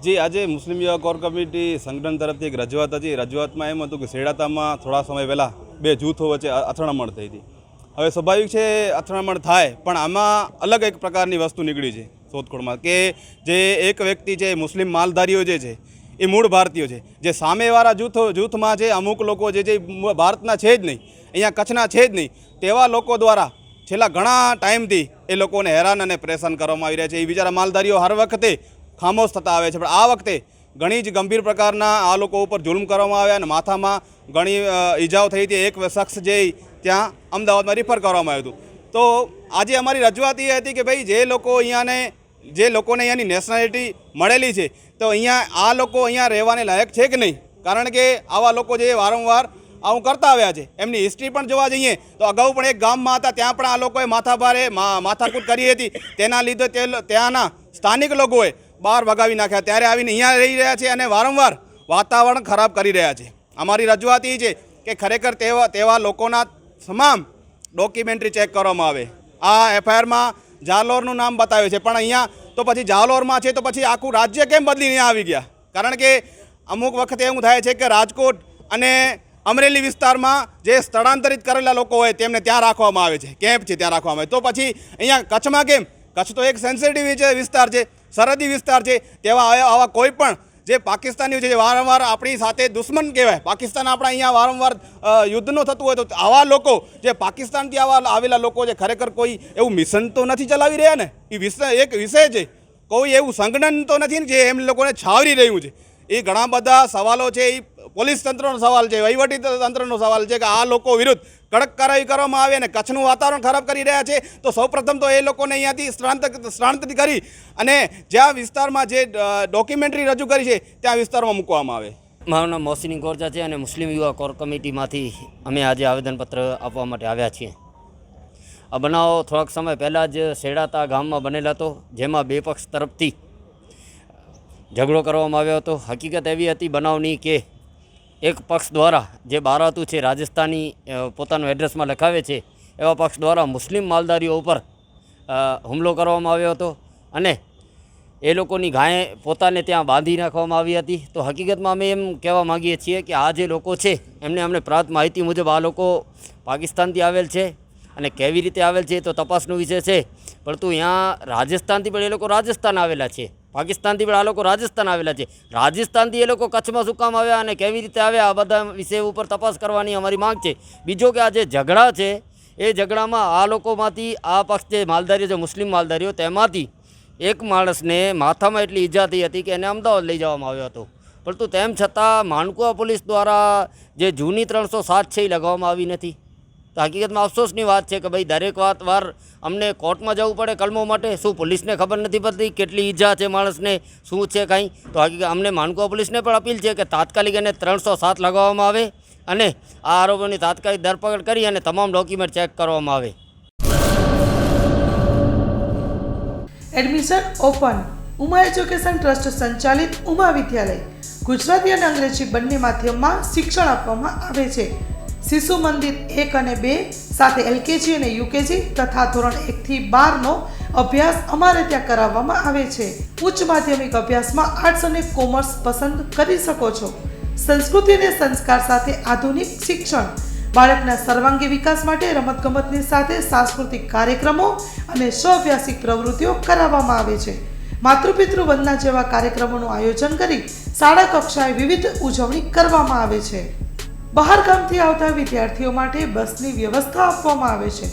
जी आज मुस्लिम युवा core committee संगठन तरफ एक रजूआत थी। रजूआत में एम हतुं कि सेड़ाता में थोड़ा समय पहला बे जूथों वच्चे અથડામણ थी थी। हवे स्वाभाविक है અથડામણ थाय, पण आमां अलग एक प्रकारनी वस्तु निकली है शोधखोळ में कि जे एक व्यक्ति है मुस्लिम मालधारीओ जे छे ए मूळ भारतीय है, जे सामेवाळा जूथ में जे अमुक लोको जे भारतना छे ज नहीं, अहींया कच्छना छे ज नहीं, तेवा लोको द्वारा छेल्ला घणा टाइमथी ए लोकोने हैरान अने परेशान करवामां आवी रह्या छे। ए बिचारा मालधारीओ हर वखते खामोश थता आवे छे, पण आ वखते घणी ज गंभीर प्रकारना आ लोको उपर जुल्म करवामां आव्या अने माथामां घणी ईजाओ थई हती। एक शख्स जे त्यां अमदावादमां रिफर करवामां आव्युं हतुं। तो आजे अमारी रजूआत ए हती कि भाई जे लोको अहींयाने जे लोकोने अहींयानी नेशनालिटी मळेली छे तो अहींया आ लोको अहींया रहेवाने लायक छे कि नहीं, कारण के आवा लोको जे वारंवार आવું કરતા આવ્યા છે। એમની હિસ્ટ્રી પણ જોવા જઈએ તો અગાઉ પણ એક ગામમાં હતા, ત્યાં પણ આ લોકોએ માથાભારે માથાકૂટ કરી હતી, તેના લીધે ત્યાંના સ્થાનિક લોકોએ બહાર ભગાવી નાખ્યા, ત્યારે આવીને અહીંયા રહી રહ્યા છે અને વારંવાર વાતાવરણ ખરાબ કરી રહ્યા છે। અમારી રજૂઆત એ છે કે ખરેખર તેવા લોકોના તમામ ડોક્યુમેન્ટરી ચેક કરવામાં આવે। આ એફઆઈઆરમાં જાલોરનું નામ બતાવ્યું છે, પણ અહીંયા તો પછી જાલોરમાં છે તો પછી આખું રાજ્ય કેમ બદલીને આવી ગયા? કારણ કે અમુક વખતે એવું થાય છે કે રાજકોટ અને अमरेली विस्तार में जे स्थलांतरित करेला लोको होय तेमने त्यां राखवामां आवे छे, केम्प छे त्यां राखवामां आवे। तो पछी अहींया कच्छ में केम? कच्छ तो एक सेंसिटिव विस्तार है, सरहदी विस्तार है, तेवा आवा कोई पण जे पाकिस्तानी छे, वारंवार आपणी साथे दुश्मन कहेवाय, पाकिस्तान आपणा अहींया वारंवार युद्धनो थतुं होय तो आवा लोको जे पाकिस्तानथी आवेला लोको जे खरेखर कोई एवुं मिशन तो नथी चलावी रह्या ने? ए एक विषय छे, कोई एवुं संगठन तो नथी ने जे एम लोकोने छावरी रह्युं छे। ए घणा बधा सवालों है, पोलीस तंत्रनो सवाल है, वहीवटी तंत्रनो सवाल है कि आ लोको विरुद्ध कड़क कारवाई करवामां आवे अने कच्छनुं वातावरण खराब करी रह्या छे। तो सौ प्रथम तो ए लोकोने अहींयाथी સ્થળાંતરિત करी अने ज्यां विस्तारमां जे डॉक्यूमेंटरी रजू करी छे त्यां विस्तारमां मूकवामां आवे। मारुं नाम मोहसिन गोरजा है और मुस्लिम युवा कोर कमिटीमांथी अमे आज आवेदनपत्र आपवा माटे आव्या छीए। आ बनाव थोड़ाक समय पहला ज सेड़ाता गाममां बनेल हतो, जेमां बे पक्ष तरफथी झगड़ो करवामां आव्यो हतो। हकीकत एवी हती बनावनी के एक पक्ष द्वारा जे बारातू है राजस्थानी पोतानो एड्रेस में लखावे छे एवा पक्ष द्वारा मुस्लिम मालधारीओ पर हुमलो करवामां आव्यो हतो अने ए लोकोनी गाय पोताने त्यां बांधी नाखवामां आवी हती। तो हकीकत में अमे एम कहेवा मांगीए छीए कि आ जे लोको छे एमने अमने प्राप्त माहिती मुजब आ लोको पाकिस्तानथी आवेल छे अने केवी रीते आवेल छे तो तपासनो विषय छे, परंतु अहींया राजस्थानथी पण ए लोको राजस्थान आवेला छे, पाकिस्तानथी पण आ लोको राजस्थान आवेला छे। राजस्थानथी ए लोको कच्छमां शुं काम आव्या अने केवी रीते आव्या, आ बधा विषय उपर तपास करवानी अमारी मांग छे। बीजो के आ जे झगड़ा छे ए झगड़ामां आ लोकोमांथी आ पक्ष जे मालधारीओ जे मुस्लिम मालधारीओ तेमांथी एक माणसने माथामां एटली ईजा थई हती कि एने अमदावाद लई जवामां आव्यो हतो, परंतु तेम छतां मानकुआ पोलीस द्वारा जे जूनी 307 छे ए लगाववामां आवी नथी। तो हकीकत में अफसोसनी बात है कि भाई दरेक वार अमने कोर्ट में जવું પડે कलमो माटे, शू पुलिस ने खबर नहीं पड़ती केटली ईजा है माणस ने शू है कहीं। तो हकीकत अमने मानकुआ पुलिस ने पण अपील है कि तात्कालिक एने 307 लगाववामां आवे अने आ आरोपीनी तात्कालिक धरपकड़ करी अने तमाम डॉक्यूमेंट चेक करवामां आवे। Admission open. Uma education trust संचालित उमा विद्यालय गुजराती और अंग्रेजी बंने माध्यम में शिक्षण आपवामां आवे छे। शिशु मंदिर 1 અને 2 साथे एलकेजी અને यूकेजी तथा धोरण 1 થી 12 નો અભ્યાસ અમારે ત્યાં કરાવવામાં આવે છે। ઉચ્ચ માધ્યમિક અભ્યાસમાં આર્ટ્સ અને કોમર્સ પસંદ કરી શકો છો। સંસ્કૃતિ અને સંસ્કાર સાથે આધુનિક શિક્ષણ, બાળકના સર્વાંગી વિકાસ માટે રમતગમતની સાથે સાંસ્કૃતિક કાર્યક્રમો અને સ્વઅભ્યાસિક પ્રવૃત્તિઓ કરાવવામાં આવે છે। માતૃપિતૃ વંદના જેવા કાર્યક્રમોનું આયોજન કરી શાળા કક્ષાએ વિવિધ ઉજવણી કરવામાં આવે છે। બહાર ગામથી આવતા વિદ્યાર્થીઓ માટે બસની વ્યવસ્થા આપવામાં આવે છે।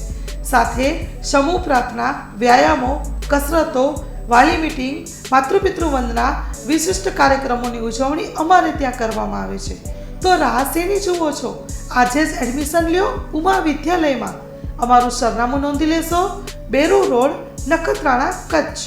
સાથે સમૂહ પ્રાર્થના, વ્યાયામો, કસરતો, વાલી મીટિંગ, માતૃપિતૃ વંદના, વિશિષ્ટ કાર્યક્રમોની ઉજવણી અમારે ત્યાં કરવામાં આવે છે। તો રાહ શેની જુઓ છો? આજે જ એડમિશન લ્યો ઉમા વિદ્યાલયમાં। અમારું સરનામું નોંધી લેશો, બેરુ રોડ, નખત્રાણા, કચ્છ।